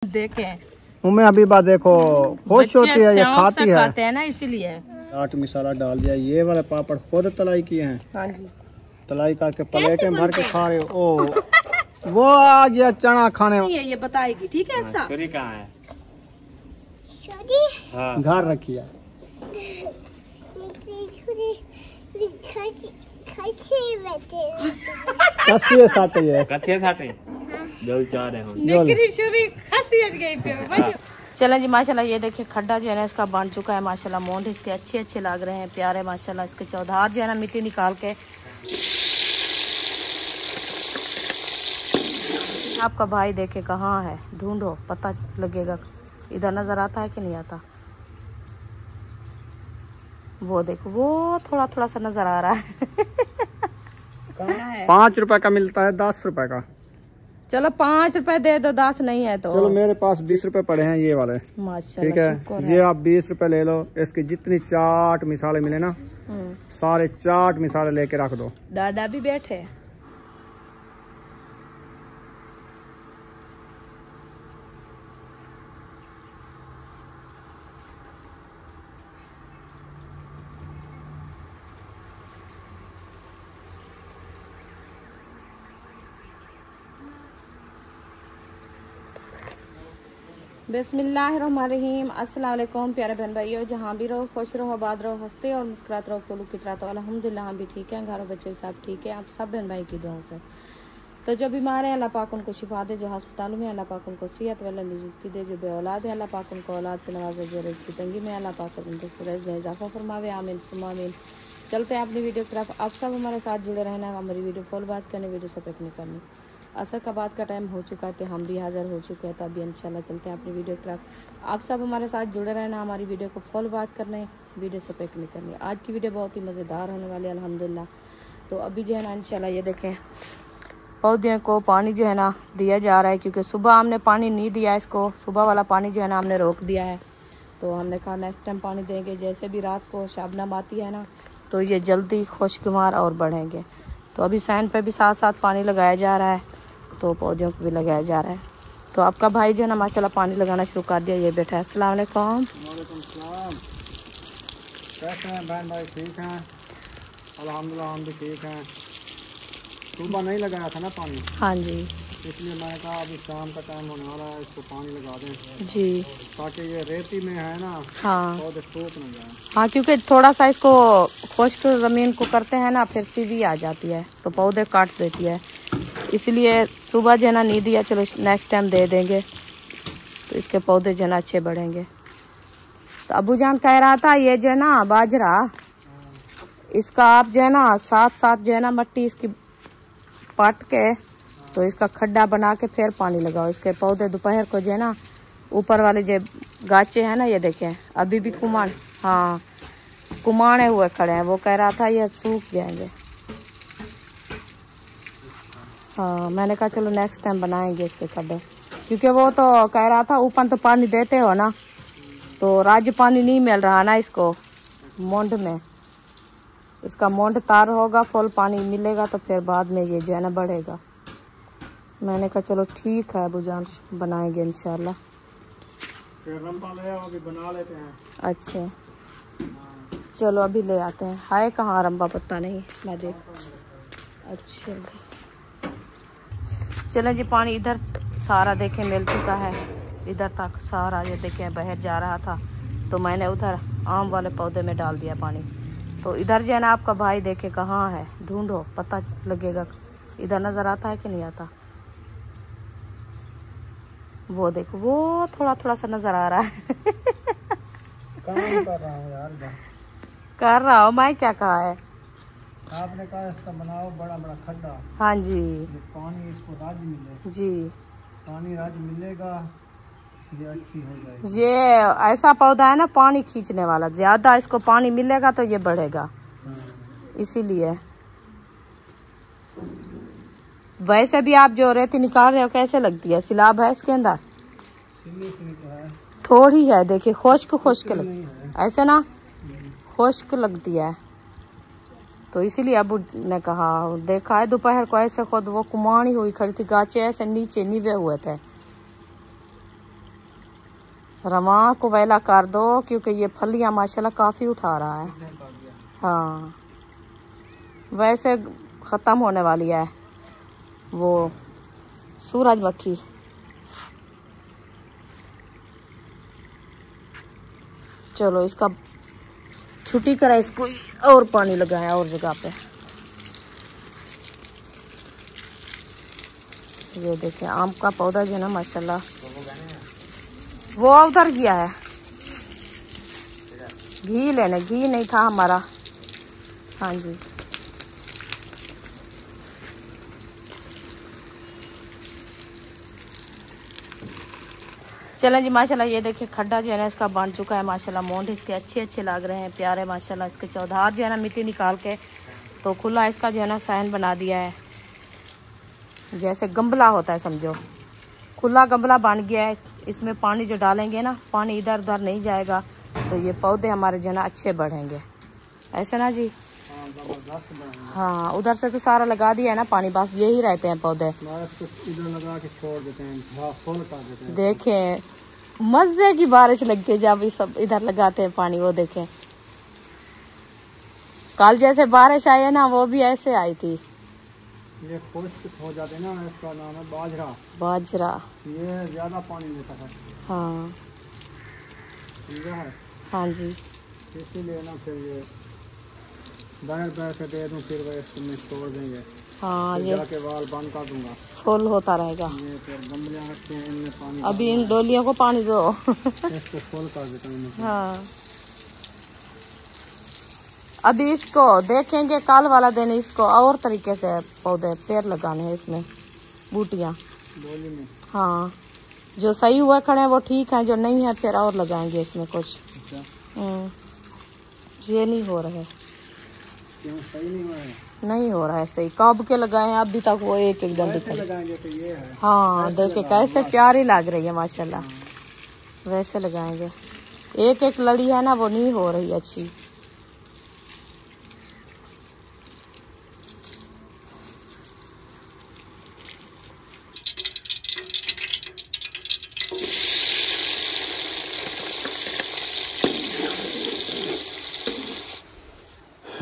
देखें उम्मे हबीबा देखो खुश होती है, ये खाती है, खाते हैं ना इसीलिए। चाट मसाला डाल दिया। ये वाले पापड़ खुद तलाई किए हैं। हाँ जी, तलाई करके प्लेट में भर के खा रहे हो। ओ वो आ गया चना खाने। ये बताएगी ठीक है। छुरी कहाँ है? हाँ। घर रखी है। कच्चे साटे है, कच्चे साटे जो चाह रहे हो। चलें जी माशाल्लाह। ये देखिए खड्डा जो है ना इसका बन चुका है माशाल्लाह। मोंड इसके अच्छे अच्छे लग रहे हैं, प्यारे माशाल्लाह। इसके चौधार जो है ना मिट्टी निकाल के। आपका भाई देखे कहाँ है, ढूंढो पता लगेगा। इधर नजर आता है कि नहीं आता? वो देखो वो थोड़ा थोड़ा सा नजर आ रहा है। 5 रुपए का मिलता है, 10 रुपए का। चलो 5 रुपए दे दो, 10 नहीं है तो। चलो मेरे पास 20 रुपए पड़े हैं ये वाले। माशाल्लाह, ठीक है, ये आप 20 रुपए ले लो। इसकी जितनी चाट मिसाले मिले ना सारे चाट मिसाले लेके रख दो। दादा भी बैठे। बिस्मिल्लाहिर्रहमानिर्रहीम। अस्सलाम वालेकुम प्यारे बहन भाइयों, जहाँ भी रहो खुश रहो, आबाद रहो, हंसते और मुस्कुराते रहो, फूलों की तरह। तो अल्हम्दुलिल्लाह हम भी ठीक हैं, घरों बच्चे सब ठीक है। आप सब बहन भाई की दुआओं से। तो जो बीमार है अल्लाह पाक उनको शिफा दे, जो अस्पतालों में अल्लाह पाक उनको सेहत वाला मज़ीद की दे, जो बेऔलाद है अल्लाह पाक उनको औलाद से नवाजे, जो रिज़्क़ की तंगी में अल्लाह पाक उनको फरज में इजाफा फरमावे। आमीन सुम्मा आमीन। चलते हैं अपनी वीडियो की तरफ। आप सब हमारे साथ जुड़े रहना, हमारी वीडियो फॉलो बात करनी, वीडियो सपोर्ट नहीं करनी। असर का बात का टाइम हो चुका है तो हम भी हाज़िर हो चुके हैं। तो अभी इंशाल्लाह चलते हैं अपनी वीडियो की तरफ। आप सब हमारे साथ जुड़े रहना, हमारी वीडियो को फॉलो बात करने, वीडियो सपोर्ट नहीं करनी। आज की वीडियो बहुत ही मज़ेदार होने वाली है अल्हम्दुलिल्लाह। तो अभी जो है ना इंशाल्लाह ये देखें पौधे को पानी जो है ना दिया जा रहा है, क्योंकि सुबह हमने पानी नहीं दिया इसको। सुबह वाला पानी जो है ना हमने रोक दिया है, तो हमने कहा नेक्स्ट टाइम पानी देंगे। जैसे भी रात को शबनम आती है ना तो ये जल्दी खुशगवार और बढ़ेंगे। तो अभी सैन पे भी साथ साथ पानी लगाया जा रहा है, तो पौधों को भी लगाया जा रहा है। तो आपका भाई जो है ना माशाल्लाह पानी लगाना शुरू कर दिया। ये बैठा है। अस्सलाम वालेकुम। कैसे हैं बहन भाई? ठीक हैं अल्हम्दुलिल्लाह, हम भी ठीक हैं। सुबह नहीं लगाया था ना पानी। हाँ जी, इसलिए मैंने कहा अभी शाम का टाइम होने वाला है, इसको पानी लगा दें जी, ताकि ये रेती में है ना हाँ पौधे सूख न जाए। हाँ, क्योंकि थोड़ा सा इसको खुश्क ज़मीन को करते हैं ना फिर सीधी आ जाती है तो पौधे काट देती है। इसलिए सुबह जो है ना नहीं दिया, चलो नेक्स्ट टाइम दे देंगे तो इसके पौधे जो है ना अच्छे बढ़ेंगे। तो अबू जान कह रहा था ये जो है ना बाजरा, इसका आप जो है ना साथ साथ जो है ना मट्टी इसकी पाट के तो इसका खड्डा बना के फिर पानी लगाओ। इसके पौधे दोपहर को जो है ना ऊपर वाले जो गाचे हैं ना ये देखें अभी भी कुमार, हाँ कुमाने हुए खड़े हैं। वो कह रहा था ये सूख जाएंगे। हाँ मैंने कहा चलो नेक्स्ट टाइम बनाएंगे इसके खड्डे, क्योंकि वो तो कह रहा था ऊपर तो पानी देते हो ना, तो राज्य पानी नहीं मिल रहा ना इसको मोंड में। इसका मोंड तार होगा, फुल पानी मिलेगा तो फिर बाद में ये जो है ना बढ़ेगा। मैंने कहा चलो ठीक है बुजान बनाएंगे इंशाल्लाह। बना लेते हैं। अच्छा चलो अभी ले आते हैं। हाय कहाँ रंबा पता नहीं, मैं देख। अच्छा जी चलें जी। पानी इधर सारा देखें मिल चुका है, इधर तक सारा ये देखें बाहर जा रहा था, तो मैंने उधर आम वाले पौधे में डाल दिया पानी। तो इधर जो है ना आपका भाई देखे कहाँ है, ढूंढो पता लगेगा। इधर नज़र आता है कि नहीं आता? वो देखो वो थोड़ा थोड़ा सा नज़र आ रहा है। काम कर रहा हूँ यार। कर रहा हूँ मैं, क्या कहा है आपने कहा इसका बनाओ बड़ा बड़ा खड्डा। हाँ जी, पानी इसको राज मिले जी पानी राज मिलेगा, ये अच्छी हो जाएगी। ये ऐसा पौधा है ना पानी खींचने वाला, ज्यादा इसको पानी मिलेगा तो ये बढ़ेगा, इसीलिए। वैसे भी आप जो रेती निकाल रहे हो कैसे लगती है? सिलाब है इसके अंदर? थोड़ी है, देखिए खुश्क खुश्क ऐसे ना खुश्क लगती है, तो इसीलिए अबू ने कहा। देखा है दोपहर को ऐसे खुद वो कुमानी हुई खड़ी थी, गाचे ऐसे नीचे निवे हुए थे। रवा को वेला कर दो क्योंकि ये फलियां माशाल्लाह काफी उठा रहा है। हाँ वैसे खत्म होने वाली है वो सूरजमुखी। चलो इसका छुट्टी करा, इसको और पानी लगाया और जगह पे। ये देखिए आम का पौधा जो है ना माशाल्लाह वो उधर गया है। घी लेने, घी नहीं था हमारा। हाँ जी चलें जी माशाल्लाह। ये देखिए खड्डा जो है ना इसका बन चुका है माशाल्लाह। मोंड इसके अच्छे अच्छे लग रहे हैं, प्यारे माशाल्लाह। इसके चौधार जो है ना मिट्टी निकाल के तो खुला इसका जो है ना सहन बना दिया है, जैसे गमला होता है समझो, खुला गमला बन गया है। इसमें पानी जो डालेंगे ना, पानी इधर उधर नहीं जाएगा, तो ये पौधे हमारे जो है ना अच्छे बढ़ेंगे, ऐसे ना जी। हाँ उधर से तो सारा लगा दिया है ना पानी, बस यही रहते हैं पौधे। इधर लगा के छोड़ देते हैं, फुल कर देते हैं। देखें मजे की बारिश लगती है जब ये सब इधर लगाते हैं पानी। वो देखें कल जैसे बारिश आई है ना वो भी ऐसे आई थी। ये खुश्क हो जाते हैं ना, इसका नाम है बाजरा। बाजरा ये ज्यादा पानी लेता है। हाँ समझा है? हाँ जी इसीलिए ना फिर ये बैठ के दे दूँ, फिर वह इसको में छोड़ देंगे। हाँ फिर ये जाके वाल बंद कर दूंगा, फुल होता रहेगा। ये फिर गमले रखते हैं इनमें पानी। अभी इन डोलियों को पानी दो। इसको फुल कर देता हूँ। हाँ अभी इसको देखेंगे कल वाला दिन, इसको और तरीके से पौधे पेड़ लगाने हैं इसमें, बूटियाँ डोली में। हाँ जो सही हुआ खड़े हैं वो ठीक है, जो नहीं है फिर और लगाएंगे इसमें कुछ। ये नहीं हो रहा है, क्यों सही नहीं हुआ है? नहीं हो रहा है सही। कब के लगाए हैं अभी तक वो एक एकदम दिख रहा लगाएंगे तो ये है। हाँ देखे कैसे प्यारी लग रही है माशाल्लाह, वैसे लगाएंगे। एक एक लड़ी है ना वो नहीं हो रही अच्छी।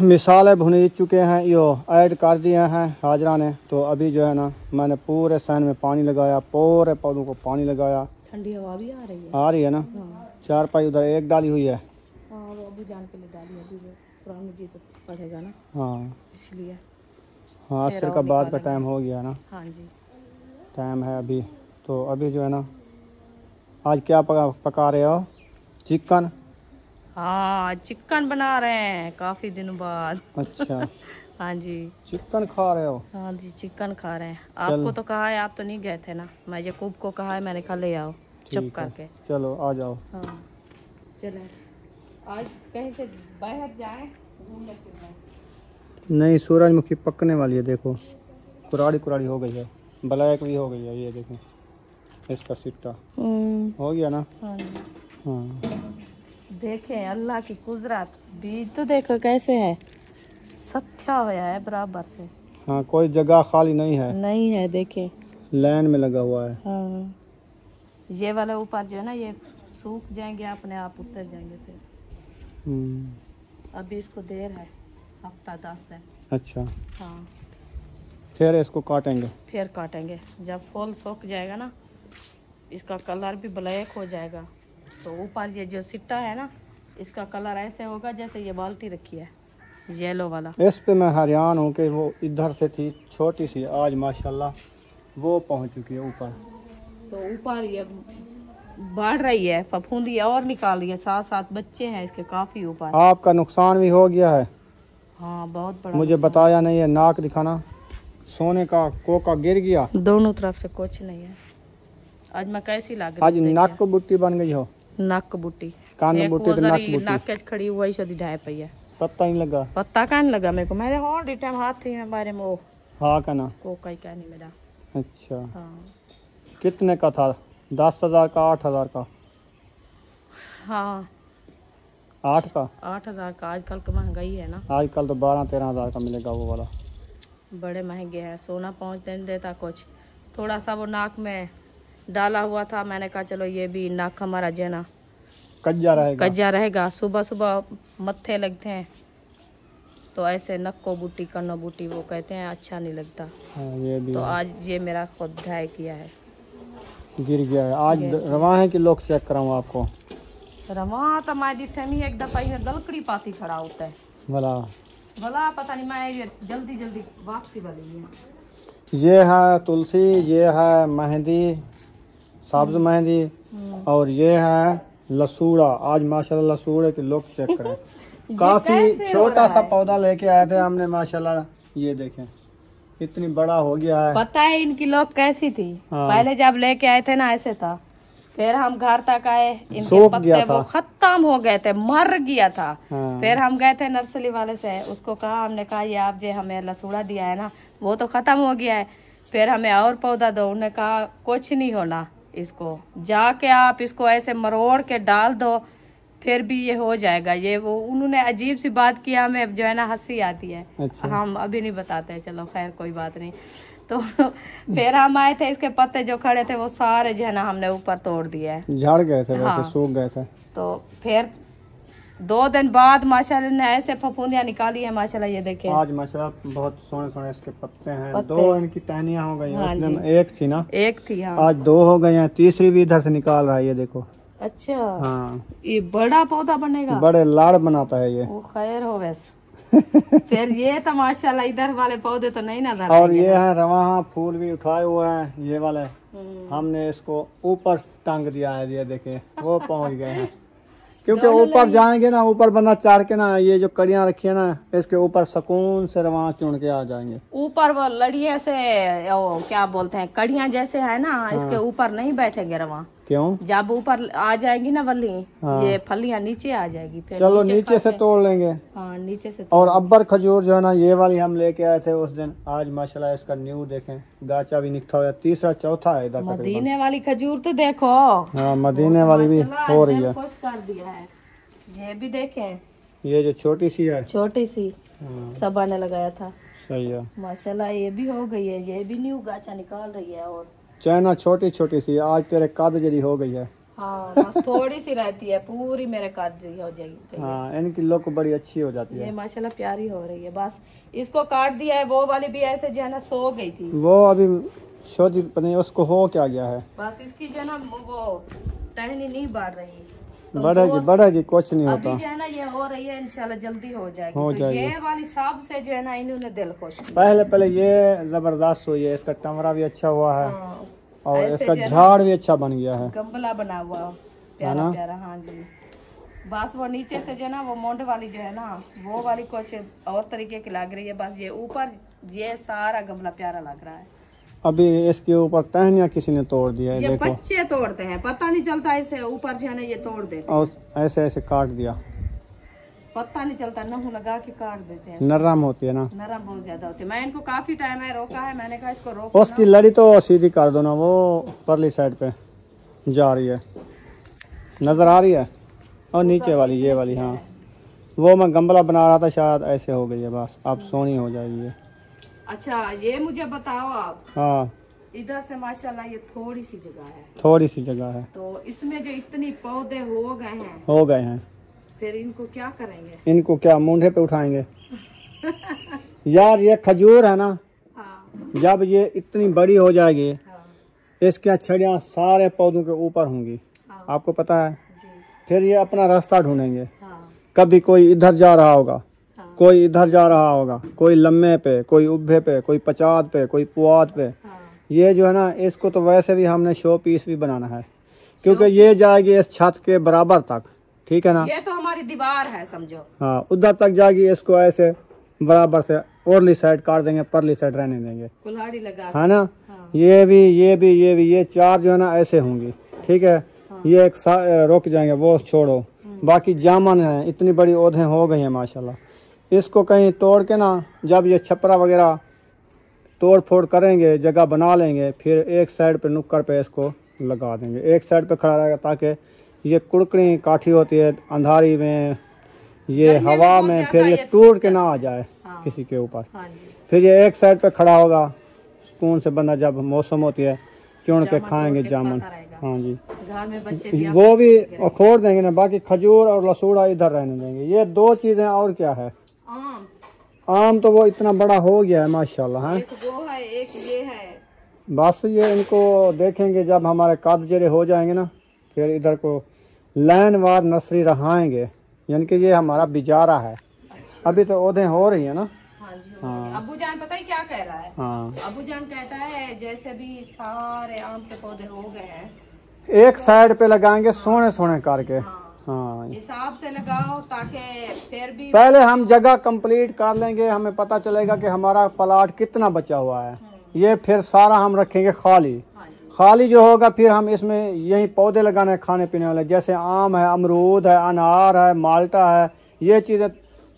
मिसाले भुनी चुके हैं, यो ऐड कर दिए हैं हाजरा ने। तो अभी जो है ना मैंने पूरे सहन में पानी लगाया, पूरे पौधों को पानी लगाया। ठंडी हवा भी आ रही है ना। हाँ। चारपाई उधर एक डाली हुई है। हाँ वो अभी जान के लिए डाली, अभी वो पुरानी जी तो पड़ेगा ना, हाँ इसलिए। हाँ असर का बाद का टाइम हो गया ना। हाँ जी टाइम है अभी। तो अभी जो है ना आज क्या पका रहे हो? चिकन। हाँ चिकन बना रहे हैं काफी दिनों बाद। अच्छा हाँ जी चिकन खा रहे हो? हाँ जी चिकन खा रहे हैं। आपको तो कहा है, आप तो नहीं गए थे ना, मैं यकूब को कहा है, मैंने कहा ले आओ चुप करके। चलो आ जाओ। हाँ चले आज कहीं से बाहर जाए घूमने फिरने। नहीं सूरजमुखी पकने वाली है, देखो कुराड़ी कुराड़ी हो गई है, ब्लैक भी हो गई है। ये देखें इसका सिट्टा हो गया ना। हाँ जी हाँ देखें अल्लाह की कुदरत, बीज तो देखो कैसे है, सत्या होया है बराबर से। हाँ कोई जगह खाली नहीं है, नहीं है देखें लाइन में लगा हुआ है। हाँ ये वाला ऊपर जो है ना ये सूख जाएंगे अपने आप, उतर जाएंगे फिर। अभी इसको देर है, हफ्ता 10 दिन। अच्छा हाँ फिर इसको काटेंगे? फिर काटेंगे जब फूल सूख जाएगा ना, इसका कलर भी ब्लैक हो जाएगा। तो ऊपर ये जो सिट्टा है ना इसका कलर ऐसे होगा जैसे ये बाल्टी रखी है येलो वाला। इस पे मैं हैरान हूँ कि वो इधर से थी छोटी सी, आज माशाल्लाह वो पहुँच चुकी है ऊपर। तो ऊपर ये बढ़ रही है, फफूंदी और निकाल रही है, 7-7 बच्चे हैं इसके काफी ऊपर। आपका नुकसान भी हो गया है? हाँ बहुत बड़ा। मुझे बताया नहीं है, नाक दिखाना, सोने का कोका गिर गया। दोनों तरफ से कुछ नहीं है। आज मैं कैसी लग आज रही हूँ? नाक को बुट्टी बन गई हो? नक बुट्टी, कान बुट्टी तो नाक बुट्टी। नाक के खड़ी हुई सदी ढाई पई है, पता ही नहीं लगा। पत्ता कहने लगा मेरे को, मैंने हर टाइम हाथ थी में बारे में वो हाँ कहना। कोका ही कहने मेरा। अच्छा हाँ कितने का था? 10,000 का 8,000 का? हाँ 8 का? 8,000 का। आजकल की महंगाई है ना, आजकल तो 12-13,000 का मिलेगा वो वाला। बड़े महंगे हैं। सोना पहुँच देता कुछ, थोड़ा सा वो नाक में डाला हुआ था। मैंने कहा चलो ये भी नाक हमारा जो है ना कज्जा रहेगा। सुबह सुबह मत्थे लगते हैं तो ऐसे नक को बूटी कन्नो बूटी वो कहते हैं अच्छा नहीं लगता। हाँ, ये भी तो है। आज ये मेरा खुद ढाई किया है, गिर गया है। आज रवा है कि लोग चेक कराऊँ आपको? रमा तो मैं दिसमी एक दफा ये दलकड़ी पाती खड़ा होता है भला पता नहीं मैं ये जल्दी जल्दी वापसी वाली है। ये है तुलसी, ये है मेहंदी, सब्ज मेहंदी, और ये है लसूड़ा। आज माशाल्लाह लसूड़े के लोग चेक करें। काफी छोटा सा पौधा लेके आए थे हमने माशाल्लाह, ये देखें इतनी बड़ा हो गया है। पता है इनकी लोग कैसी थी? हाँ। पहले जब लेके आए थे ना ऐसे था, फिर हम घर तक आए इनके सूख पत्ते गया था। वो खत्म हो गए थे, मर गया था। हाँ। फिर हम गए थे नर्सरी वाले से, उसको कहा, हमने कहा ये आप जो हमें लसूड़ा दिया है ना वो तो खत्म हो गया है, फिर हमें और पौधा दो। उन्होंने कहा कुछ नहीं होना, इसको जाके आप इसको ऐसे मरोड़ के डाल दो फिर भी ये हो जाएगा। ये वो उन्होंने अजीब सी बात किया, हमें जो है ना हंसी आती है। अच्छा। हम अभी नहीं बताते हैं, चलो खैर कोई बात नहीं। तो फिर हम आए थे, इसके पत्ते जो खड़े थे वो सारे जो है ना हमने ऊपर तोड़ दिए है। झड़ गए थे वैसे, हाँ। सूख गए थे। तो फिर 2 दिन बाद माशाल्लाह ने ऐसे फफूंदियाँ निकाली है माशाल्लाह। ये देखें आज माशाल्लाह बहुत सोने सोने इसके पत्ते हैं। पत्ते। 2 इनकी टहनियाँ हो गई हैं। हाँ उस दिन जी। एक थी ना, एक थी। हाँ। आज 2 हो गई हैं, तीसरी भी इधर से निकाल रहा है, ये देखो। अच्छा। हाँ, ये बड़ा पौधा बनेगा, बड़े लाड़ बनाता है ये। वो खैर हो वैसे। फिर ये तो माशाल्लाह इधर वाले पौधे तो नहीं नजर और आएंगे ये ना। है रवा, फूल भी उठाए हुए हैं ये वाले। हमने इसको ऊपर टांग दिया है, ये देखे वो पहुंच गए हैं। क्योंकि ऊपर जाएंगे ना, ऊपर बंदा चार के ना, ये जो कड़ियां रखी है ना इसके ऊपर सुकून से रवा चुन के आ जाएंगे। ऊपर वो लड़िए से वो क्या बोलते हैं कड़ियां जैसे है ना, इसके ऊपर नहीं बैठेंगे रवा। क्यों? जब ऊपर आ जाएगी ना वल्ली, हाँ। ये फलियां नीचे आ जाएगी। फिर चलो नीचे से तोड़ लेंगे। हाँ नीचे से और अब्बर खजूर जो है ना, ये वाली हम लेके आए थे उस दिन। आज माशाल्लाह इसका न्यू देखें, गाचा भी निकला हुआ, तीसरा चौथा है इधर तकरीबन। मदीने वाली खजूर तो देखो। हाँ, मदीने वाली भी हो रही है। खुश कर दिया है। ये भी देखें, ये जो छोटी सी है, छोटी सी सबा ने लगाया था। सही है माशाल्लाह ये भी हो गई है, ये भी न्यू गाचा निकाल रही है। और चाइना छोटी छोटी सी आज तेरे कद जरी हो गई है। हाँ बस थोड़ी सी रहती है, पूरी मेरे कद जरी हो जाएगी। हाँ, इनकी लुक बड़ी अच्छी हो जाती ये है। माशाल्लाह प्यारी हो रही है। बस इसको काट दिया है। वो वाली भी ऐसे जो है ना सो गई थी। वो अभी छोटी पत्नी, उसको हो क्या गया है? बस इसकी जो है ना वो टहनी नहीं बढ़ रही, तो बढ़ेगी बढ़ेगी, कुछ नहीं अभी होता। जो है ना ये हो रही है, इंशाल्लाह जल्दी हो जाएगी। हो तो जाएगी। ये वाली साब से जो है ना इन्होंने दिल खुश किया। पहले ये जबरदस्त हुई है, इसका टमरा भी अच्छा हुआ है। हाँ, और ऐसे इसका जो है ना झाड़ भी अच्छा बन गया है। गमला बना हुआ प्यारा प्यारा। हाँ जी। बस वो नीचे से जो है ना वो मोंड वाली जो है ना वो वाली कुछ और तरीके की लग रही है। बस ये ऊपर ये सारा गमला प्यारा लग रहा है। अभी इसके ऊपर टहनियाँ किसी ने तोड़ दिया है, ये देखो। बच्चे तोड़ते हैं, पता नहीं चलता, ऐसे ऊपर जो है ना ये तोड़ देते हैं। और ऐसे ऐसे काट दिया, पता नहीं चलता, नहू लगा के काट देते हैं। नरम होती है ना। नरम बहुत ज्यादा होती है। मैं इनको काफी टाइम है रोका है, मैंने कहा इसको रोको उसकी लड़ी तो सीधी कर दो ना, वो परली साइड पे जा रही है, नजर आ रही है। और नीचे वाली ये वाली, हाँ वो मैं गमला बना रहा था, शायद ऐसे हो गई है। बस अब सोनी हो जाएगी ये। अच्छा ये मुझे बताओ आप, हाँ, इधर से माशाल्लाह ये थोड़ी सी जगह है, थोड़ी सी जगह है, तो इसमें जो इतनी पौधे हो गए हैं फिर इनको क्या करेंगे? इनको क्या मूंढे पे उठाएंगे? यार ये खजूर है ना, हाँ, जब ये इतनी बड़ी हो जाएगी, हाँ, इसकी छड़ियाँ सारे पौधों के ऊपर होंगी, हाँ, आपको पता है। जी, फिर ये अपना रास्ता ढूंढेंगे। हाँ, कभी कोई इधर जा रहा होगा, हाँ, कोई इधर जा रहा होगा, कोई लम्बे पे, कोई उब्बे पे, कोई पचाद पे, कोई पुआद पे। हाँ, ये जो है ना, इसको तो वैसे भी हमने शो पीस भी बनाना है, क्योंकि ये जाएगी इस छत के बराबर तक, ठीक है ना। ये तो हमारी दीवार है समझो। हाँ, उधर तक जाएगी, इसको ऐसे बराबर से ओरली साइड काट देंगे, परली साइड रहने देंगे, कुल्हाड़ी लगा है ना। हाँ, ये चार जो है ना ऐसे होंगी, ठीक है। ये एक रुक जाएंगे, वो छोड़ो। बाकी जामन है, इतनी बड़ी ओधें हो गई हैं माशाल्लाह। इसको कहीं तोड़ के ना, जब ये छपरा वगैरह तोड़ फोड़ करेंगे, जगह बना लेंगे, फिर एक साइड पे नुक्कड़ पे इसको लगा देंगे, एक साइड पे खड़ा रहेगा, ताकि ये कुड़कड़ी काठी होती है अंधारी में, ये हवा में, फिर ये टूट के ना आ जाए किसी के ऊपर। हाँ जी, फिर ये एक साइड पे खड़ा होगा, सुकून से बंदा, जब मौसम होती है चुन के खाएंगे जामुन। खाता रहेगा। हाँ जी, घर में बच्चे भी वो भी खोड़ देंगे ना, बाकी खजूर और लसूड़ा इधर रहने देंगे। ये दो चीजें, और क्या है? आम तो वो इतना बड़ा हो गया है माशाल्लाह है। एक वो है, एक ये है। बस ये इनको देखेंगे जब हमारे कद जरे हो जाएंगे ना, फिर इधर को लाइन वार नर्सरी रहाएंगे, यानी कि ये हमारा बिजारा है। अभी तो ओधे हो रही है ना। हाँ जी, हाँ। अब्बू जान पता है क्या कह रहा है? हाँ, अब्बू जान कहता है जैसे भी सारे आम के पौधे हो गए हैं, एक साइड पे लगाएंगे सोने सोने करके। हाँ, हिसाब से लगाओ ताकि फिर भी पहले हम जगह कंप्लीट कर लेंगे, हमें पता चलेगा कि हमारा प्लाट कितना बचा हुआ है। ये फिर सारा हम रखेंगे खाली। खाली जो होगा फिर हम इसमें यही पौधे लगाने हैं खाने पीने वाले, जैसे आम है, अमरूद है, अनार है, माल्टा है। ये चीज़ें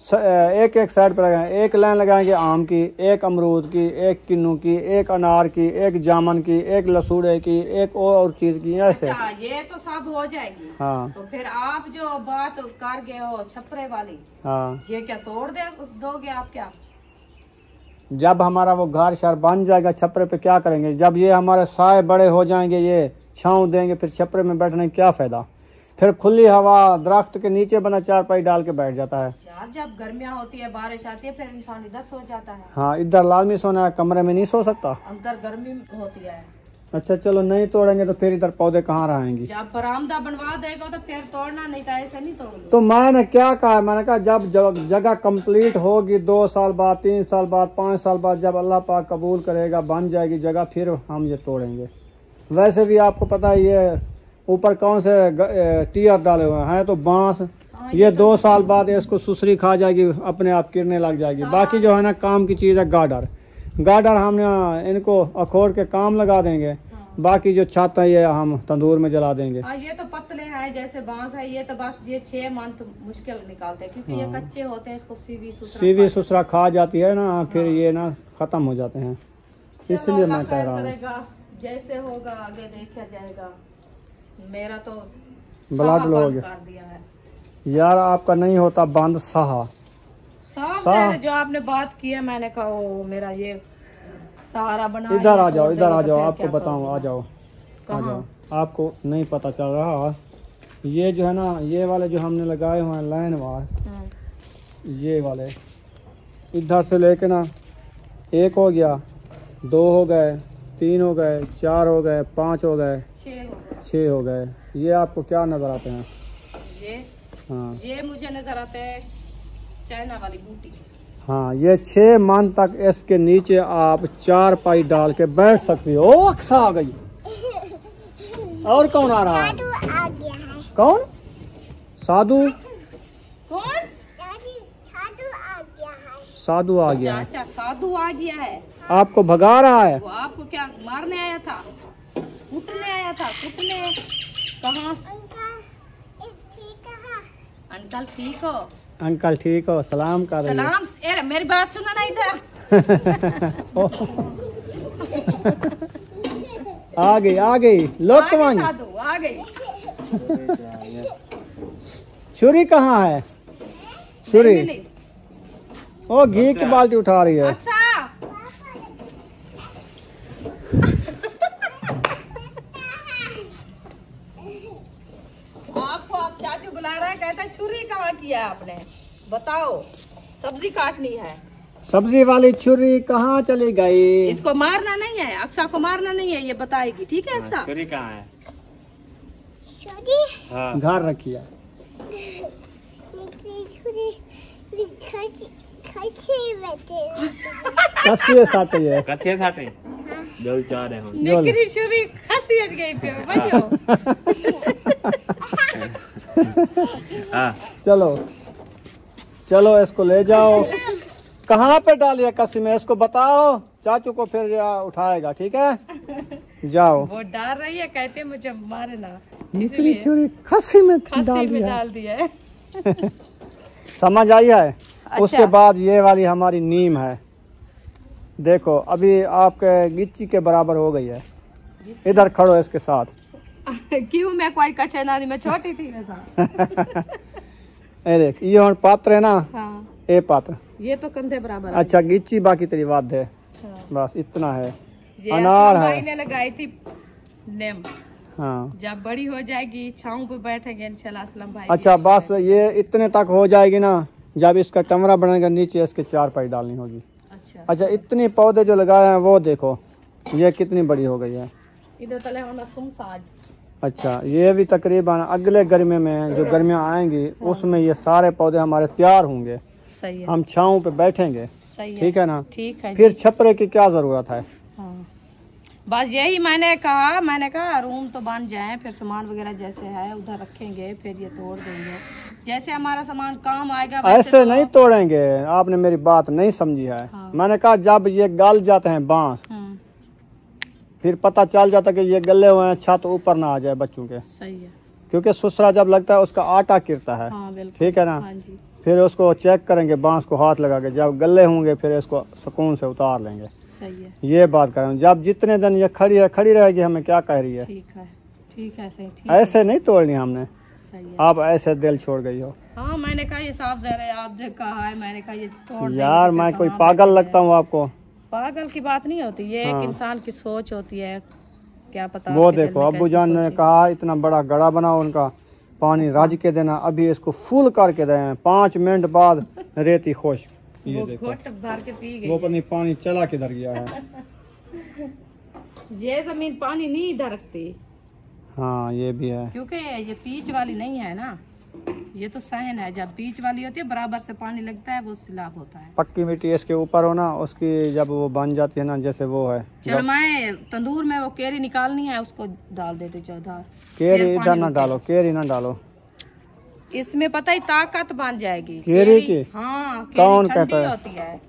एक एक साइड पे लगाएंगे। एक लाइन लगाएंगे आम की, एक अमरूद की, एक किन्नू की, एक अनार की, एक जामुन की, एक लसूड़े की, एक और चीज़ की, ऐसे। अच्छा, ये तो सब हो जाएगी। हाँ, तो फिर आप जो बात कर गए हो छपरे वाली, हाँ, ये क्या तोड़ दोगे आप क्या? जब हमारा वो घर शहर बन जाएगा, छपरे पे क्या करेंगे? जब ये हमारे साए बड़े हो जाएंगे, ये छाँव देंगे, फिर छपरे में बैठने का क्या फायदा? फिर खुली हवा दरख्त के नीचे बना चारपाई डाल के बैठ जाता है। यार जब गर्मियाँ होती है, बारिश आती है, फिर इंसान इधर सो जाता है। हाँ, इधर लाजमी सोना है, कमरे में नहीं सो सकता। अंदर गर्मी होती है। अच्छा चलो, नहीं तोड़ेंगे तो फिर इधर पौधे कहाँ रहेंगे? जब बरामदा बनवा देगा तो फिर तोड़ना, नहीं तो ऐसे नहीं तोड़ लो। तो मैंने क्या कहा? मैंने कहा जब जगह कंप्लीट होगी, 2 साल बाद, 3 साल बाद, 5 साल बाद, जब अल्लाह पाक कबूल करेगा, बन जाएगी जगह, फिर हम ये तोड़ेंगे। वैसे भी आपको पता है ये ऊपर कौन से टियर डाले हुए हैं, तो बांस। ये 2 साल बाद इसको सुसरी खा जाएगी, अपने आप गिरने लग जाएगी। बाकी जो है ना काम की चीज़ है गाडर। गाडर हम इनको अखोड़ के काम लगा देंगे। बाकी जो छत है ये हम तंदूर में जला देंगे। ये तो पतले हैं जैसे बांस है, ये तो बस ये 6 मंथ मुश्किल निकालते हैं क्योंकि ये कच्चे होते हैं। इसको सीवी सुसरा खा जाती है ना, फिर ये ना खत्म हो जाते हैं, इसलिए मैं कह रहा हूँ जैसे होगा आगे देखा जाएगा। मेरा तो ब्लड लो कर दिया है यार, आपका नहीं होता बंद साहा। जो आपने बात की है, मैंने कहा वो मेरा ये सहारा बना। इधर आ जाओ, इधर आ जाओ, आपको बताऊं, आ जाओ, आ जाओ। आपको नहीं पता चल रहा, ये जो है ना, ये वाले जो हमने लगाए हुए हैं लाइन वार, ये वाले इधर से लेके ना 1 हो गया, 2 हो गए, 3 हो गए, 4 हो गए, 5 हो गए, 6 हो गए। ये आपको क्या नजर आते हैं? ये हाँ, ये मुझे नजर आते हैं चाइना वाली बूटी। हाँ, ये 6 मंथ तक इसके नीचे आप चारपाई डाल के बैठ सकती हो। ओ अक्सा आ गई। और कौन आ रहा है? कौन? साधु? कौन? साधु आ गया है। अच्छा, साधु आ गया है। आपको भगा रहा है? वो आपको क्या मारने आया था? कूटने आया था? कूटने? कहाँ? अंकल ठीक हो? अंकल ठीक हो? सलाम कर रही है। सलाम। मेरी बात सुना नहीं था। आ गई, आ गई। लोग कमांगे। साधु आ गई। छुरी कहाँ है? छुरी ओ घी की बाल्टी उठा रही है। अच्छा। आपको आप चाचू बुला रहे हैं, कहते हैं छुरी कहाँ किया आपने? बताओ, सब्जी काटनी है। सब्जी वाली छुरी कहाँ चली गई? इसको मारना नहीं है, अक्सा को मारना नहीं है, ये बताएगी। ठीक है अक्सा? छुरी कहाँ है? हाँ, घर रखिया। कसिए साटे ये। कच्चे साटे जल चाह रहे हो। निकरी छुरी खसी अज गई पे बजो। हाँ, चलो चलो, इसको ले जाओ। कहाँ पे डालिए कसी में, इसको बताओ चाचू को, फिर उठाएगा। ठीक है, जाओ। वो डाल रही है, कहते मुझे मारना, निकली छुरी खसी में डाल दिया है। समझ आई है? अच्छा। उसके बाद ये वाली हमारी नीम है। देखो अभी आपके गिच्ची के बराबर हो गई है। इधर खड़ो इसके साथ। क्यों? मैं कोई कच्चे नानी में छोटी थी वैसा। ए देख, ये और पात्र है ना। हाँ। ए पात्र, ये तो कंधे बराबर। अच्छा गिच्ची बाकी तेरी बात है। हाँ। बस इतना है। ये अनार है। भाई ने लगाई थी नीम। हाँ। जब बड़ी हो जाएगी छाँव पे बैठेंगे इंशाल्लाह असलम भाई। अच्छा बस ये इतने तक हो जाएगी ना, जब इसका कमरा बनेगा नीचे इसके 4 पाई डालनी होगी। अच्छा इतनी पौधे जो लगाए हैं वो देखो ये कितनी बड़ी हो गई है। इधर तले होना साज। अच्छा ये भी तकरीबन अगले गर्मी में जो गर्मियाँ आएंगी उसमें ये सारे पौधे हमारे तैयार होंगे। सही है। हम छाँव पे बैठेंगे। सही है। ठीक है ना। ठीक है। फिर छपरे की क्या जरूरत है। हाँ। बस यही मैंने कहा रूम तो बन जाए, फिर सामान वगैरह जैसे है उधर रखेंगे, फिर ये तोड़ देंगे जैसे हमारा सामान काम आएगा। ऐसे तो नहीं तोड़ेंगे, आपने मेरी बात नहीं समझी है। हाँ। मैंने कहा जब ये गल जाते हैं बांस फिर पता चल जाता कि ये गले हुए हैं, छत ऊपर ना आ जाए बच्चों के। सही है। क्योंकि सुसरा जब लगता है उसका आटा गिरता है। हाँ, ठीक है ना। हाँ जी। फिर उसको चेक करेंगे बांस को हाथ लगा के, जब गले होंगे फिर इसको सुकून से उतार लेंगे। सही है। ये बात करें, जब जितने दिन ये खड़ी रहेगी हमें क्या कह रही है। ठीक है। ठीक है। सही। ठीक ऐसे है। नहीं तोड़नी हमने। सही है। आप ऐसे दिल छोड़ गई हो। हाँ मैंने कहा ये साफ दे रहे आप जो कहा है, मैंने कहा ये तोड़ यार मैं कोई पागल लगता हूँ आपको। पागल की बात नहीं होती, ये एक इंसान की सोच होती है, क्या पता। वो देखो अब्बू जान ने कहा इतना बड़ा गड़ा बनाओ उनका, पानी रज के देना, अभी इसको फुल करके दे, 5 मिनट बाद रेती खुश। ये देखो भर के पी गई। वो पता नहीं पानी चला किधर गया है। ये जमीन पानी नहीं धरकती। हाँ ये भी है, क्योंकि ये पीच वाली नहीं है ना, ये तो सहन है। जब बीच वाली होती है बराबर से पानी लगता है वो सिलाब होता है। पक्की मिट्टी इसके ऊपर हो ना, उसकी जब वो बन जाती है ना, जैसे वो है। चलो मैं तंदूर में वो केरी निकालनी है उसको डाल देते चौधार। केरी इधर ना डालो, केरी ना डालो, इसमें पता ही ताकत बन जाएगी केरी की। हाँ कौन केरी कहता ठंडी है? होती है।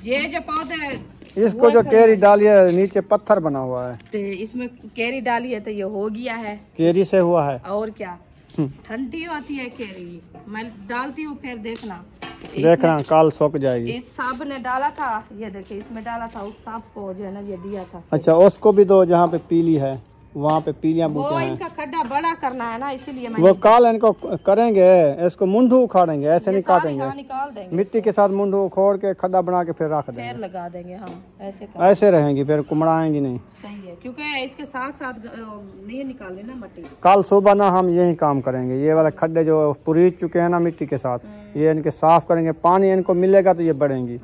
ये जो पौधे इसको जो केरी डाली है नीचे पत्थर बना हुआ है, तो इसमें केरी डाली है तो ये हो गया है। केरी से हुआ है। और क्या ठंडी होती है केरी। मैं डालती हूँ फिर देखना कल सूख जाएगी। इस साहब ने डाला था, ये देखिए इसमें डाला था, उस साहब को जो है ना ये दिया था। अच्छा उसको भी दो जहाँ पे पीली है, वहाँ पे पीलियां बूटे हैं। इनका खड्डा बड़ा करना है ना, इसीलिए वो काल इनको करेंगे, इसको मुंडू उखाड़ेंगे, ऐसे नहीं काटेंगे। निकाल देंगे मिट्टी के साथ मुंडू उखोड़ के खड्डा बना के फिर रख देंगे, फिर लगा देंगे। हाँ ऐसे रहेंगी, फिर कुमड़ाएंगी नहीं। सही है, क्योंकि इसके साथ साथ नहीं निकाले ना मट्टी। कल सुबह ना हम यही काम करेंगे, ये वाले खड्डे जो पुरीच चुके हैं ना मिट्टी के साथ, ये इनके साफ करेंगे। पानी इनको मिलेगा तो ये बढ़ेंगी।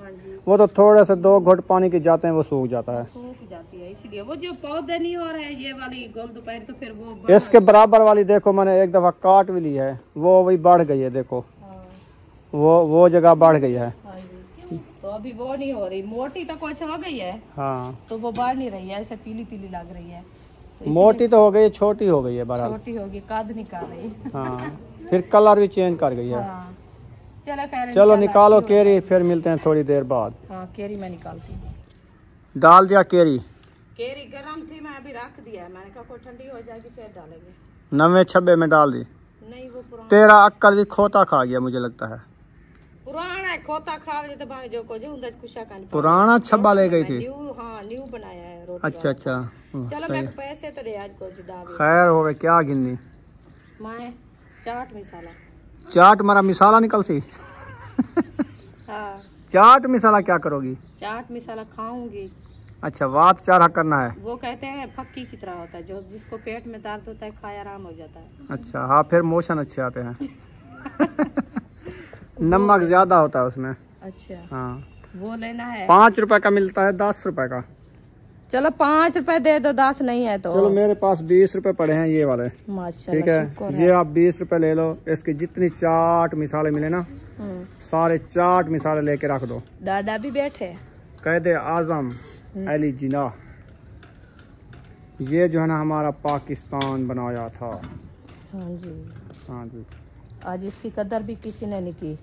वो तो थोड़े से 2 घुट पानी के जाते हैं वो सूख जाता है। इसलिए वो जो पौधे नहीं हो रहे हैं ये वाली गोल दोपहर, तो फिर वो इसके बराबर वाली देखो मैंने एक दफा काट भी ली है, वो वही बढ़ गई है। देखो वो जगह बढ़ गई है। तो अभी वो नहीं हो रही, मोटी तो कुछ हो गई है। हाँ तो वो बढ़ नहीं रही है, ऐसे पीली पीली लग रही है। तो मोटी तो हो गई, छोटी हो गई है, बराबर छोटी होगी, कद निकाल रही। हाँ फिर कलर भी चेंज कर गई है। हाँ। चलो निकालो केरी, फिर मिलते हैं थोड़ी देर बाद। हाँ केरी मैं निकालती हूँ। डाल दिया केरी गरम थी, मैं अभी रख दिया है। मैंने कहा कोई ठंडी हो जाएगी फिर डालेंगे। 9-6 में डाल दी। नहीं वो पुराना, तेरा अक्कल भी खोता खा गया मुझे लगता है। पुराना है, खोता खा तो भाई जो को जो कुशा का पुराना छब्बा ले गई थी। न्यू बनाया है रोटी। अच्छा चलो मैं पैसे तो दे आज को खैर हो गए, क्या गिननी। मैं चाट मसाला, चाट मारा मिसाला निकल सी। हाँ चाट मिसाला क्या करोगी? चाट मसाला खाऊंगी। अच्छा वात चारा करना है। वो कहते हैं फक्की की तरह होता है, जो जिसको पेट में दर्द होता है खाया आराम हो जाता है। अच्छा हाँ, फिर मोशन अच्छे आते हैं। नमक ज्यादा होता है उसमें। अच्छा हाँ वो लेना है। 5 रुपए का मिलता है, 10 रुपए का। चलो 5 रुपए दे दो, 10 नहीं है तो। चलो मेरे पास 20 रुपए पड़े हैं ये वाले। माशाल्लाह, ठीक है, ये आप 20 रुपए ले लो। इसकी जितनी चाट मिसाले मिले ना सारे चाट मिसाले लेके रख दो। दादा भी बैठे, कैदे आजम अली जिन्ना, ये जो है ना हमारा पाकिस्तान बनाया था। हाँ जी हाँ जी। आज इसकी कदर भी किसी ने नहीं की,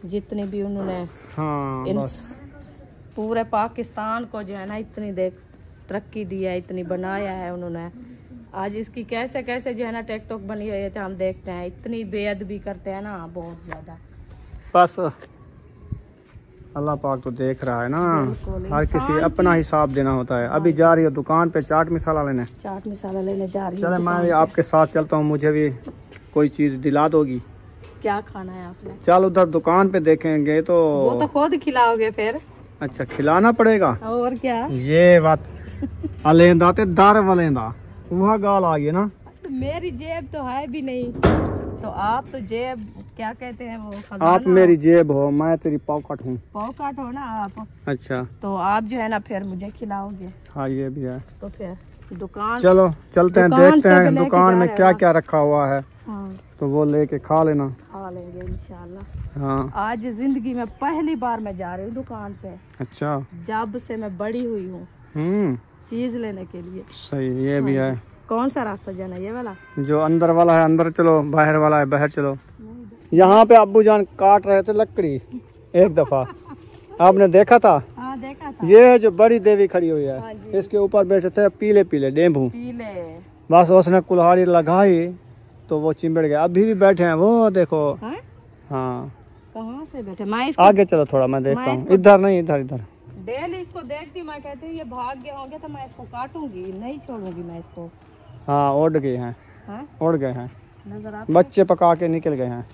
जितनी भी उन्होंने हाँ पूरे पाकिस्तान को जो है ना इतनी देख तरक्की दी है, इतनी बनाया है उन्होंने। आज इसकी कैसे कैसे जो है ना टेकटॉक बनी हुई है तो हम देखते हैं, इतनी बेअदबी करते हैं ना बहुत ज्यादा। बस अल्लाह पाक तो देख रहा है ना, हर किसी अपना हिसाब देना होता है। अभी जा रही हो दुकान पे चाट मसाला लेने? चाट मसाला लेने जा रही हूँ। चले मैं भी आपके साथ चलता हूँ, मुझे भी कोई चीज दिला दोगी? क्या खाना है आपने? चल उधर दुकान पे देखेंगे तो। वो तो खुद खिलाओगे फिर? अच्छा खिलाना पड़ेगा, और क्या। ये बात अलेंदा ते दर वलेंदा। वहाँ गाल आ गई ना। मेरी जेब तो है भी नहीं, तो आप तो जेब क्या कहते हैं वो खजाना आप मेरी जेब हो, मैं तेरी पॉकेट हूँ। पॉकेट हो ना आप, अच्छा तो आप जो है ना फिर मुझे खिलाओगे। हाँ ये भी है। तो फिर दुकान, चलो चलते हैं, दुकान देखते से हैं लेके दुकान जा में रहे क्या हो। क्या रखा हुआ है, हाँ तो वो लेके खा लेना। खा लेंगे इंशाल्लाह। हाँ आज जिंदगी में पहली बार मैं जा रही हूँ दुकान पे, अच्छा। जब से मैं बड़ी हुई हूँ चीज लेने के लिए। सही, ये भी है। कौन सा रास्ता जाना है? ये वाला जो अंदर वाला है अंदर चलो, बाहर वाला है बाहर चलो। यहाँ पे अब्बू जान काट रहे थे लकड़ी एक दफा, आपने देखा था? हाँ देखा था। ये जो बड़ी देवी खड़ी हुई है, हाँ जी। इसके ऊपर बैठे थे पीले पीले डेम्बू। पीले। बस उसने कुल्हाड़ी लगाई तो वो चिंबड़ गया। अभी भी बैठे हैं वो, देखो। हाँ? हाँ कहाँ से बैठे? मैं इसको आगे चलो थोड़ा, मैं देखता हूँ। इधर नहीं, इधर इधर। डेली इसको देखती हूँ, मैं कहती हूँ ये भाग गया होंगे तो मैं इसको काटूंगी, नहीं छोड़ूंगी मैं इसको। हाँ उड़ गए हैं, हाँ? उड़ गए हैं, नजर आता बच्चे पका के निकल गए हैं।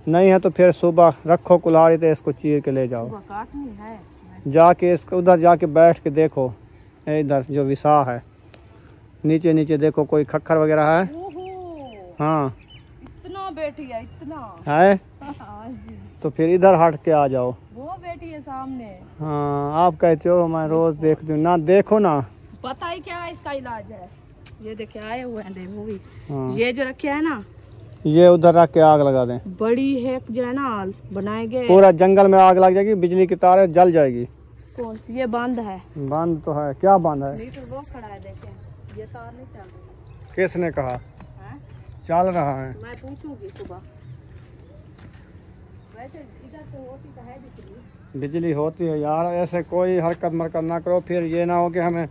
नहीं है तो फिर सुबह रखो कुल्हाड़ी तो इसको चीर के ले जाओ। है, काटनी है। जाके इसको उधर जाके बैठ के देखो, इधर जो विसा है नीचे नीचे देखो, कोई खक्खर वगैरह है? ओहो, हाँ इतना बैठी है, इतना है। हाँ जी। तो फिर इधर हट के आ जाओ। वो बैठी है सामने। हाँ आप कहते हो मैं रोज देखती हूँ ना, देखो ना। पता ही क्या है इसका इलाज है? ये देखे आए हुए हैं, देखो भी। हाँ। ये जो रखे है ना, ये उधर रख के आग लगा दें। बड़ी है जो है ना बनाएंगे, पूरा जंगल में आग लग जाएगी, बिजली की तारें जल जाएगी। कौन सी? ये बंद है। बंद तो है, क्या बंद है? मीटर वो खड़ा है, देखें ये तार नहीं चल रही। किसने कहा? हाँ? चल रहा है। मैं पूछूंगी सुबह। वैसे इधर से होती तो है बिजली। बिजली होती है यार, ऐसे कोई हरकत मरकत ना करो, फिर ये ना हो कि हमें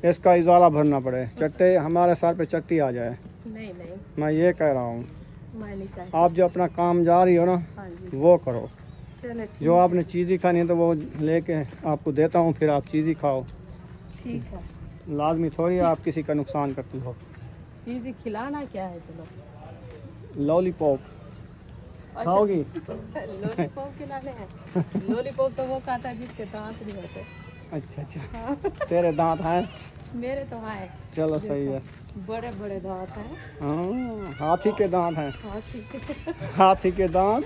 इसका इजाला भरना पड़े, चट्टे हमारे सर पे चट्टी आ जाए। नहीं नहीं, मैं ये कह रहा हूँ, मैं नहीं चाहती। आप जो अपना काम जा रही हो ना, हाँ जी, वो करो। चले ठीक। जो आपने चीज़ खानी है तो वो लेके आपको देता हूँ, फिर आप चीज़ खाओ। ठीक है। लाजमी थोड़ी आप किसी का नुकसान करती हो। चीज़ खिलाना क्या है? चलो लॉलीपॉप अच्छा, खाओगी? लॉलीपॉप खिलाने हैं। लॉलीपॉप तो वो खाता है जिसके दांत नहीं होते। अच्छा अच्छा, तेरे दांत हैं? मेरे तो है, चलो सही है। बड़े बड़े दांत हैं। हाँ हाथी के दांत हैं। हाँ ठीक है। हाथी के दांत,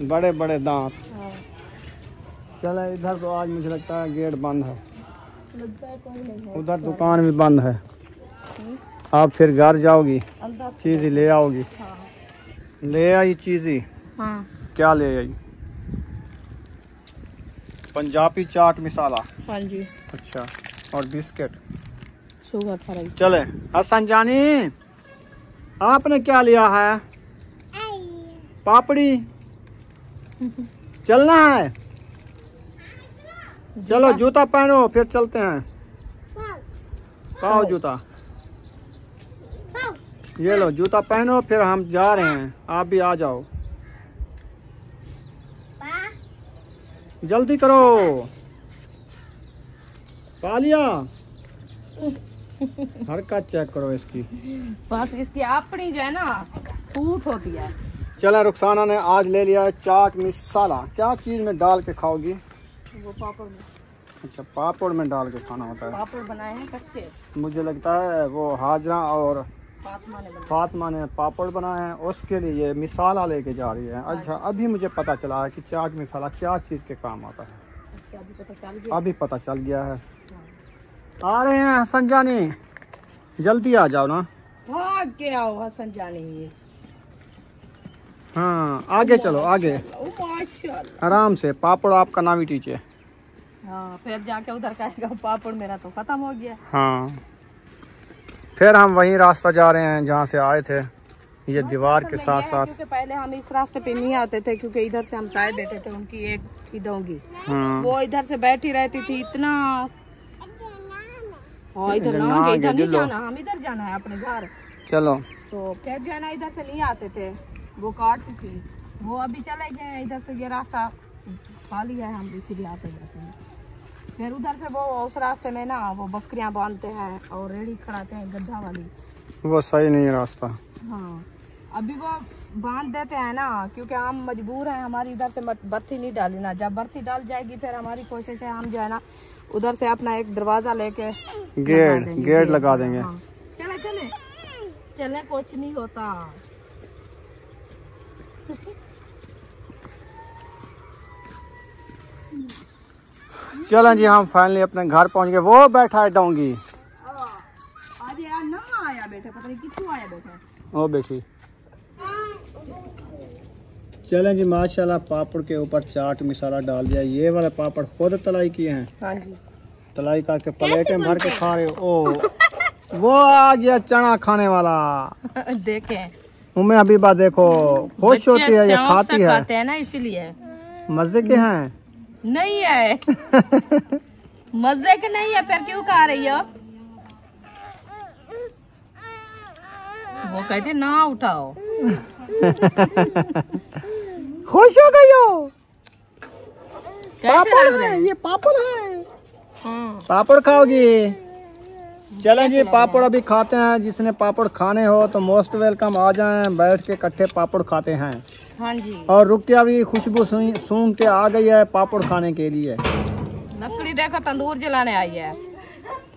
बड़े बड़े दांत। हाँ, चलो इधर तो आज मुझे लगता है गेट बंद है, लगता है कोई नहीं है। उधर दुकान भी बंद है। आप फिर घर जाओगी, अंदर। चीज़ ले आओगी? हाँ ले आई चीज़? हाँ क्या ले आई? पंजाबी चाट मसाला। हाँ जी, अच्छा, और बिस्किट। Sugar fry. चले हसन जानी, आपने क्या लिया है? पापड़ी। चलना है? चलो जूता पहनो फिर चलते हैं। पाओ जूता, ये लो जूता पहनो, फिर हम जा रहे हैं, आप भी आ जाओ। जल्दी करो। पा लिया? हरकत चेक करो इसकी। बस इसकी अपनी जो है ना फूट होती है। चला रुखसाना ने आज ले लिया चाट मसाला। क्या चीज में डाल के खाओगी? वो पापड़ में, अच्छा पापड़ में डाल के खाना होता है। पापड़ बनाए हैं कच्चे। मुझे लगता है वो हाजरा और फातिमा ने बनाए। फातिमा ने पापड़ बनाए हैं, उसके लिए ये मसाला लेके जा रही है। अच्छा अभी मुझे पता चला है कि चाट मसाला क्या चीज़ के काम आता है। अच्छा अभी पता चल गया। अभी पता चल गया है। आ रहे हैं हसन जानी, जल्दी आ जाओ ना। भाग के आओ हसन जानी। हाँ आगे चलो आगे, ओ माशाल्लाह। आराम से। पापड़ आपका नामी टीचे। हाँ फिर जाके उधर कहेगा पापड़ मेरा तो खत्म हो गया। हाँ फिर हम वही रास्ता जा रहे हैं जहाँ से आए थे, ये दीवार के साथ साथ। क्योंकि पहले हम इस रास्ते पे नहीं आते थे, क्योंकि इधर से हम साए बैठे थे। उनकी एक थी डोंगी, वो इधर से बैठी रहती थी इतना। हाँ इधर ना, इधर नहीं जाना, हम इधर जाना है अपने घर। चलो तो फिर जो है ना इधर से नहीं आते थे, वो काटती थी। वो अभी चले गए हैं, इधर से ये रास्ता खाली है, हम इसीलिए आते जाते हैं। फिर उधर से वो उस रास्ते में ना वो बकरियां बांधते हैं और रेड़ी खड़ाते हैं गड्ढा वाली। वो सही नहीं रास्ता। हाँ अभी वो बांध देते हैं ना, क्योंकि हम मजबूर हैं, हमारी इधर से बत्ती नहीं डाली ना। जब बत्ती डाल जाएगी फिर हमारी कोशिश है हम जो है ना उधर से अपना एक दरवाजा लेके गेट लगा देंगे। हाँ। चले चले चले, कुछ नहीं होता। चलें जी, हम फाइनली अपने घर पहुंच गए। वो बैठा है डोंगी, आज यार ना आया बेटा, पता नहीं कितने आया बेटा। वो बैठी। चलें जी, माशाल्लाह पापड़ के ऊपर चाट मसाला डाल दिया। ये वाले पापड़ खुद तलाई किए हैं। हाँ जी, तलाई करके प्लेट में भर के खा रहे हो। ओ वो आ गया चना खाने वाला। देखें उम्मे हबीबा देखो खुश होती है, ये खाती है। खाते हैं ना इसीलिए। मजे के हैं? नहीं है मजे के नहीं है, फिर क्यों खा रही हो? वो कहते ना उठाओ। खुश हो गई हो? कैसे पापड़ लग रहे है, हैं? ये पापड़ है। हाँ। पापड़ खाओगी? चलें जी, पापड़ अभी खाते हैं। जिसने पापड़ खाने हो तो मोस्ट वेलकम, आ जाएं, बैठ के इकट्ठे पापड़ खाते हैं। हाँ जी, और रुकिया भी खुशबू सूंघ के आ गई है पापड़ खाने के लिए। लकड़ी देखो, तंदूर जलाने आई है।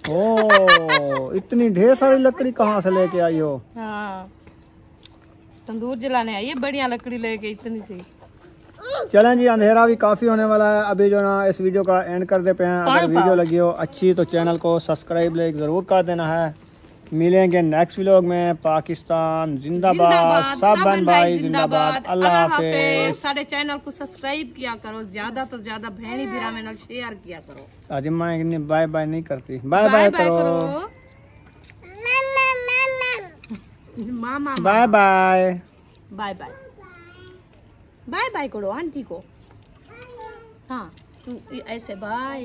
ओ इतनी ढेर सारी लकड़ी कहाँ से लेके आई हो? हाँ, तंदूर जलाने आई है, बढ़िया लकड़ी लेके इतनी सी। चलें जी, अंधेरा भी काफ़ी होने वाला है। अभी जो ना इस वीडियो का एंड कर देते हैं। अगर वीडियो लगी हो अच्छी तो चैनल को सब्सक्राइब ज़रूर कर देना है। मिलेंगे नेक्स्ट व्लॉग में। पाकिस्तान जिंदाबाद, सब बहन भाई जिंदाबाद। अल्लाह हाफिज। सारे चैनल को सब्सक्राइब किया करो, ज्यादा तो ज्यादा बहनी भीरा में शेयर किया करो। आज मैं बाय बाय नहीं करती, बाय बाय करो। मामा bye bye bye bye bye bye करो आंटी को। हाँ तू ऐसे बाय।